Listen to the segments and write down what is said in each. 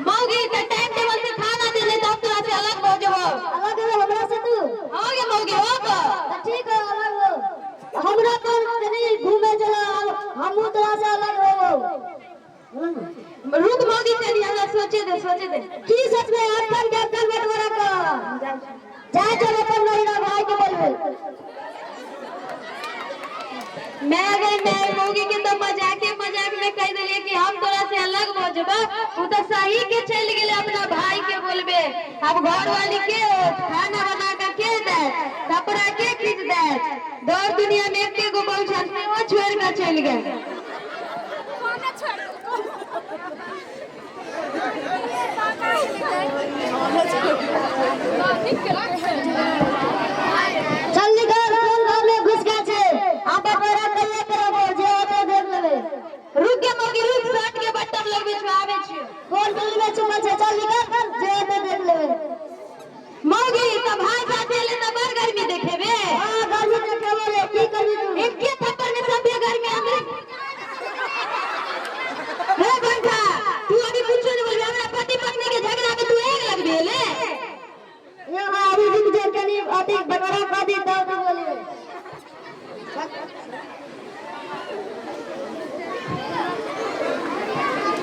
मौगी के time table से खाना दे ले तब तोरा से अलग हो जाओ। अलग है हमरा से तू। हो गे मौगी हो तो ठीक है अलग हो। हमरा तो नहीं घूमे चला हम तोरा से अलग हो। रुक मौगी तेरी हमरा सोचे दे की सच में अपन कैप्टन बटवारा का जा जो अपन मेरा भाई के बोलबे। मैं मौगी के तो मजाक में कह दिले कि हम तोरा से अलग हो जबा। तू तो सही के चल गेले अपना भाई के बोलबे। अब घर वाली के खाना बना के दे कपड़ा के खींच दे दौड़ दुनिया में एक गो बहुछन में वो छोड़ के चल गए। चल निकल कौन घर में घुस गया छे आप बटवारा कइले करबो जे होते देख लेबे। रुक के मौगी रुक शर्ट के बटन लगबे छ आवे छ कौन गली में छुपल छे चल निकल जे होते देख लेबे। मौगी त भाई साथे ले त बड़ गर्मी देखेबे। हां गर्मी देखेबे रे की करबी तू। एके थप्पड़ में सब गर्मी अंदर हे बंठा तू अभी कुछ नहीं बोल। हमरा पति पत्नी के झगड़ा में तू एक लग गेले। ये अभी रुक जा कनी अति बटवारा कर दी तब तो बोलिए।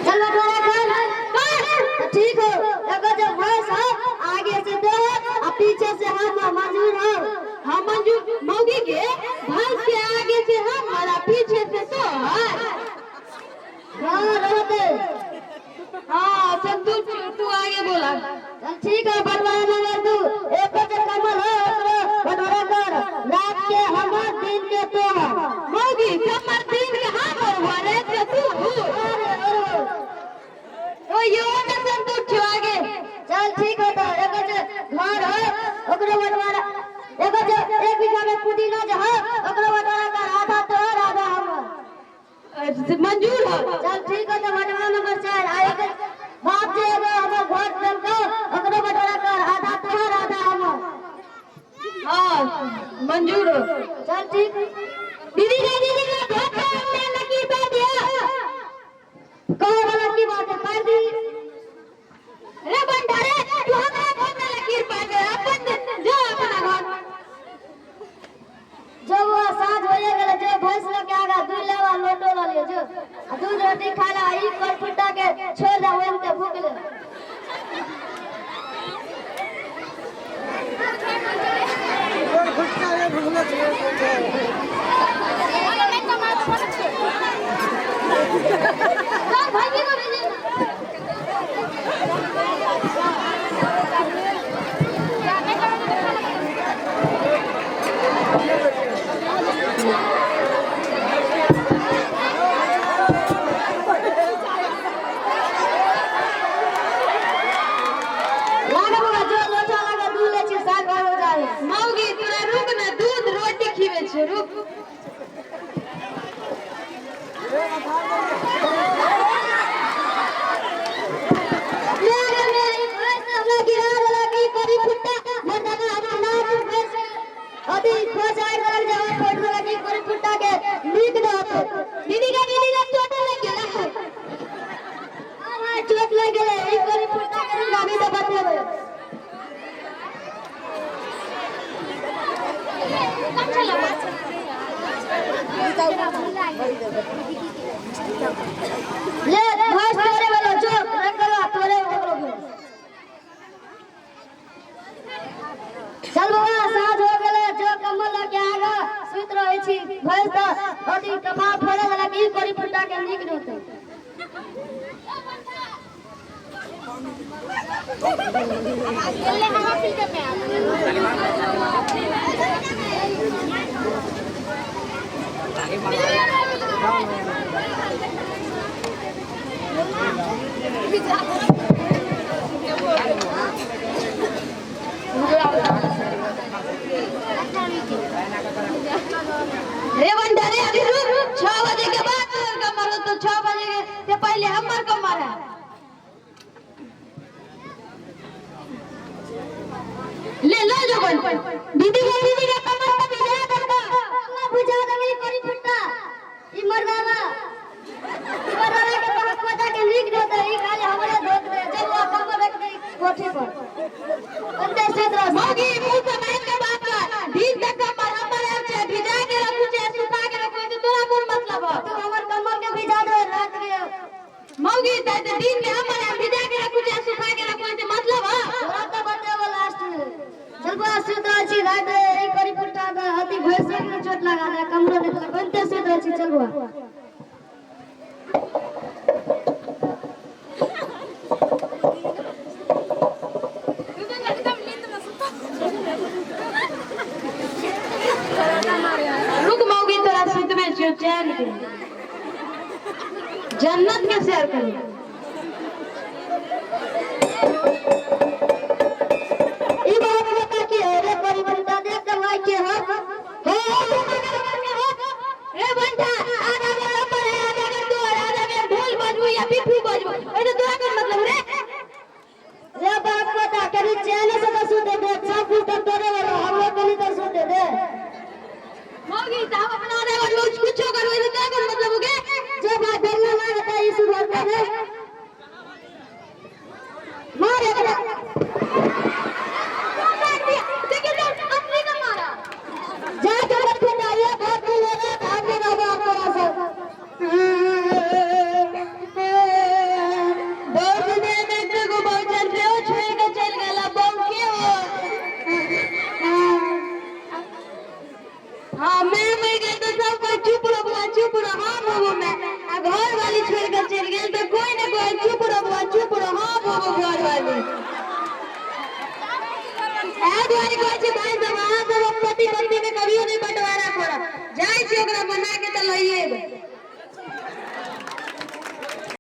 चल बटवारा कर ठीक हो। एगो जो भैंस है आगे से दे और पीछे से हम मंजूर हो। हम मंजूर मौगी के भैंस के आगे से हम और पीछे से तो हां रहते। हां चल तू आगे बोला। चल ठीक है बटवारा नंबर 2 एक से कमल हो बटवारा कर रात के हम दिन के तो मौगी कमर दिन के हम हुआ रे से तू ओ यो ना संतोष छ आगे। चल ठीक है तो एक जो घर है ओकरो बटवारा एक जो 1 बीघा में पुदीना जो है ओकरो बटवारा कर आधा तो आधा हम। मंजूर हो। चल ठीक है तो बटवारा नंबर 4 आए के बाप जे एगो हमर घर चल के ओकरो बटवारा कर आधा तो आधा हम। हां मंजूर हो। चल ठीक दीदी का धोखा हमने लकी पे दिया। कहे वाला की बात है कर दी। रे बंडारे तू हमरा घर में लकीर पा गया अपन जो अपना घर जब वो साँझ होए गेले जो भैंस के आगा दूध लेवा लोटो ला लियो जो दूध रोटी खाला ई कर फुटा के छोड़ दे ओम के भूख ले। भाई को भेजे मौगी तोरा रुक ना दूध रोटी खीवे छ रुक। दीदी का चोट लग गेला है। चोट लग गेले ई करी फुटा के गाड़ी दे बतेबे। ले घास तोरे वाला जो रखला तोरे ओकरो। चल बाबा साँझ हो गेले जो कमल के आगा सुत रहै छी भैंस त अथी कमा फड़े वाला की करी फुटा के निक रहते। ले हम फिल्टर में रे बंडारे अभी रुक 6 बजे के बाद कमर तो 6 बजे से पहले हमर कमर है। ले लो जो बन दीदी का कमर पे भिजा देगा। अल्लाह बुझा देबे करी फुटा ई मरदावा के बहुत पता के लिख दे ई खाली हमरे धोत दे जब कोठे पर अंदर से रस मौगी मुंह से बैठ के बात कर। दिन तक का बराबर है भिजा के रखू छे सुखा के रखू तो तोरा कोन मतलब है? तू हमर कमर के भिजा दे रात के मौगी त दिन में हमर भिजा के रखू छे सुखा के रखू तो मतलब है? तोरा तो बताओ लास्ट में चलबा सुता छी रात ए करी पुट्टा दा हाथी भैंस के चोट लगा दे कमरो निकल बनते सुता छी चलबा रुक मौगी तोरा सुत में छियो चैन के जन्नत के सैर करी। ई बात बता के रे करी पुट्टा देख के भाई के हो ए बंटा आधा बराबर है आधा के तू आधा के ढोल बजबू या पिपू बजबू ए तो तोरा कोन मतलब रे? रे बात बता करी चैन से तो सुते दे सब पुट्टा तोरे वाला हम लोग कनी तो सुते दे मौगी त हम अपना आधा और कुछ करू तो तोरा कोन मतलब होगे? जो बात डरना ना बता ई शुरुआत कर दे मार एकरा देखिए तो अपने का मारा जा के पुट्टा ये बात बोलेगा भाग के रहो आपरा सब बहुत देर में तेरे को बहुत चल रहे हो छोड़ के चल गया बहु के हो। हाँ मैं गई तो सब कोई चुप रहो हाँ बाबू मैं घर वाली छोड़ के चल गई तो कोई ना कोई चुप रहो हाँ बाबू घर वाली ऐड वाली कोई भाई सब वहाँ सब पति पत्नी में कभी नहीं बंटवारा करा जाए छी ओकरा बना के तो लइए